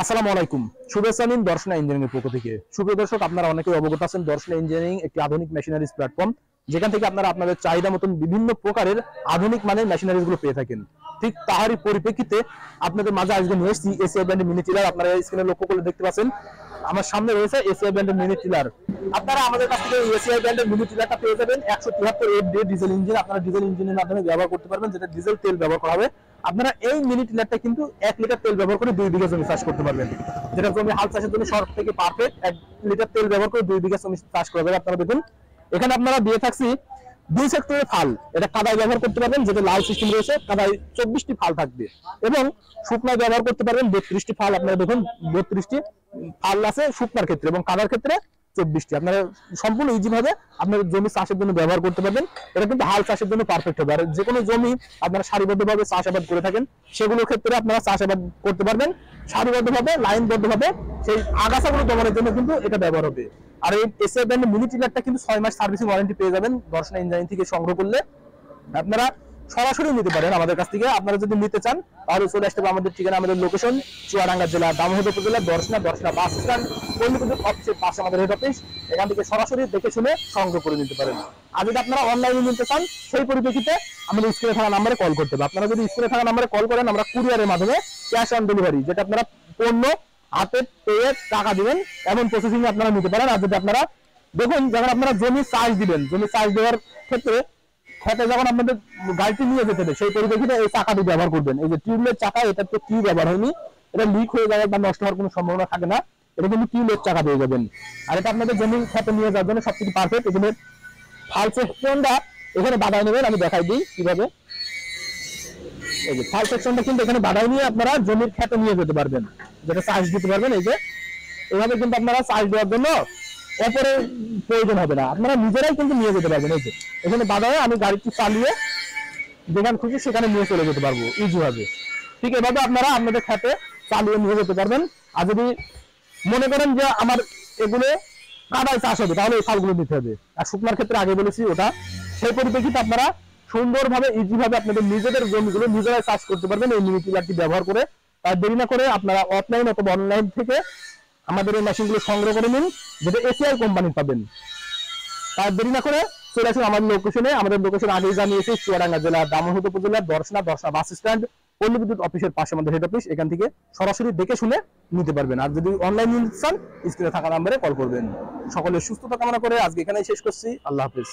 আসসালামু আলাইকুম। শুভেচ্ছা নিন দর্শনা ইঞ্জিনিয়ারিং এর পক্ষ থেকে। সুপ্রিয় দর্শক, আপনারা অনেকেই অবগত আছেন দর্শনা ইঞ্জিনিয়ারিং একটি আধুনিক মেশিনারিজ প্ল্যাটফর্ম, যেখান থেকে আপনারা আপনাদের চাহিদা মতন বিভিন্ন প্রকারের আধুনিক মানের মেশিনারিজ গুলো পেয়ে থাকেন। ঠিক তাহারই পরিপ্রেক্ষিতে আপনাদের মাঝে আজকে নিয়ে এসেছি এসিআই ব্র্যান্ডের মিনি টিলার। আপনারা স্ক্রিনে লক্ষ্য করে দেখতে পাচ্ছেন আমার সামনে রয়েছে এসিআই ব্র্যান্ডের মিনি টিলার। আপনারা আমাদের কাছ থেকে এসিআই ব্র্যান্ডের মিনি টিলারটা পেয়ে যাবেন 173 FD ডিজেল ইঞ্জিন। আপনারা ডিজেল ইঞ্জিনের মাধ্যমে ব্যবহার করতে পারবেন, যেটা ডিজেল তেল ব্যবহার করা হবে। আপনারা এই মিনি টিলারটা কিন্তু 1 লিটার তেল ব্যবহার করে 2 বিঘা জমি চাষ করতে পারবেন, যেটা জমি হাল চাষের জন্য সব থেকে পারফেক্ট। 1 লিটার তেল ব্যবহার করে 2 বিঘা জমি চাষ করা যাবে। আপনারা দেখুন এখানে আপনারা দিয়ে থাকছি 2 সেক্টরের ফাল, এটা কাদায় ব্যবহার করতে পারবেন, যেটা লাল সিস্টেম রয়েছে। কাদায় 24টি ফাল থাকবে এবং শুকনায় ব্যবহার করতে পারবেন 32টি ফাল। আপনারা দেখুন 32টি ফাল আছে শুকনার ক্ষেত্রে এবং কাদার ক্ষেত্রে 24টি। আপনারা সম্পূর্ণ ইজি ভাবে আপনার জমি চাষের জন্য ব্যবহার করতে পারবেন। এটা কিন্তু হাল চাষের জন্য পারফেক্ট হবে। আর যে কোনো জমি আপনারা সারিবদ্ধভাবে চাষাবাদ করে থাকেন, সেগুলোর ক্ষেত্রে আপনারা চাষাবাদ করতে পারবেন সারিবদ্ধভাবে, লাইনবদ্ধভাবে। সেই আগাছাগুলো দমনের জন্য কিন্তু এটা ব্যবহার হবে। আর এই এসিআই ব্র্যান্ডের মিনি টিলারটা কিন্তু 6 মাস সার্ভিসিং ওয়ারেন্টি পেয়ে যাবেন দর্শনা ইঞ্জিনিয়ারিং থেকে সংগ্রহ করলে। আপনারা সরাসরি নিতে পারেন আমাদের কাছ থেকে। আপনারা যদি নিতে চান তাহলে চলে আসতে হবে আমাদের ঠিকানা, আমাদের লোকেশন চুয়াডাঙ্গা জেলা দামোহর উপজেলা দর্শনা বাস স্ট্যান্ড পল্লীবিদ্যুৎ অফিসের পাশে আমাদের হেড অফিস। এখান থেকে সরাসরি দেখে শুনে সংগ্রহ করে নিতে পারেন। আর যদি আপনারা অনলাইনে নিতে চান সেই পরিপ্রেক্ষিতে আমাদের স্ক্রিনে থাকা নাম্বারে কল করতে হবে। আপনারা যদি স্ক্রিনে থাকা নাম্বারে কল করেন, আমরা কুরিয়ারের মাধ্যমে ক্যাশ অন ডেলিভারি, যেটা আপনারা পণ্য হাতে পেয়ে টাকা দিবেন এমন প্রসেসিং আপনারা নিতে পারেন। আর যদি আপনারা দেখুন, যখন আপনারা জমি চাষ দিবেন, জমি চাষ দেওয়ার ক্ষেত্রে খেতে যখন আপনাদের গাড়িটি নিয়ে যেতে হবে, সেই পরিপ্রেক্ষিতে এই চাকাটি ব্যবহার করবেন। এই যে টিউবলের চাকা, এটা তো কি ব্যবহার হয়নি, এটা লিক হয়ে যাওয়ার বা নষ্ট হওয়ার কোনো সম্ভাবনা থাকে না। এটা কিন্তু টিউবলের চাকা পেয়ে যাবেন। আর এটা আপনাদের জমি খেতে নিয়ে যাওয়ার জন্য সবথেকে পারফেক্ট। এখানে ফাল সেকশনটা এখানে বাধাই নেবেন, আমি দেখাই দিই কিভাবে। এই যে ফাল সেকশনটা কিন্তু এখানে বাধাই নিয়ে আপনারা জমির খেতে নিয়ে যেতে পারবেন, যেটা চাষ দিতে পারবেন। এই যে এভাবে কিন্তু আপনারা চাষ দেওয়ার জন্য অপরের প্রয়োজন হবে না, আপনারা নিজেরাই কিন্তু নিয়ে যেতে পারবেন। এই যে এখানে বাধা হয়, আমি গাড়িটি চালিয়ে যেখানে খুশি সেখানে নিয়ে চলে যেতে পারবো ইজি ভাবে। ঠিক এভাবে আপনারা আপনাদের খেতে চালিয়ে নিয়ে যেতে পারবেন। আর যদি মনে করেন যে আমার এগুলো কাদায় চাষ হবে, তাহলে এই ফালগুলো নিতে হবে। আর শুকনার ক্ষেত্রে আগে বলেছি ওটা। সেই পরিপ্রেক্ষিতে আপনারা সুন্দরভাবে ইজি ভাবে আপনাদের নিজেদের জমিগুলো নিজেরাই চাষ করতে পারবেন এই মিনি টিলারটি ব্যবহার করে। তাই দেরি না করে আপনারা অফলাইন অথবা অনলাইন থেকে আমাদের এই মেশিনগুলো সংগ্রহ করে নিন, যেটা এসিআই কোম্পানি পাবেন। তার দেরি না করে চলে আসুন আমাদের লোকেশনে। আমাদের লোকেশন আগেই জানিয়েছি, চুয়াডাঙ্গা জেলা দামোহর উপজেলা দর্শনা বাস স্ট্যান্ড পল্লীবিদ্যুৎ অফিসের পাশে আমাদের হেড অফিস। এখান থেকে সরাসরি দেখে শুনে নিতে পারবেন। আর যদি অনলাইন নিতে চান স্ক্রিনে থাকা নাম্বারে কল করবেন। সকলের সুস্থতা কামনা করে আজকে এখানেই শেষ করছি। আল্লাহ হাফেজ।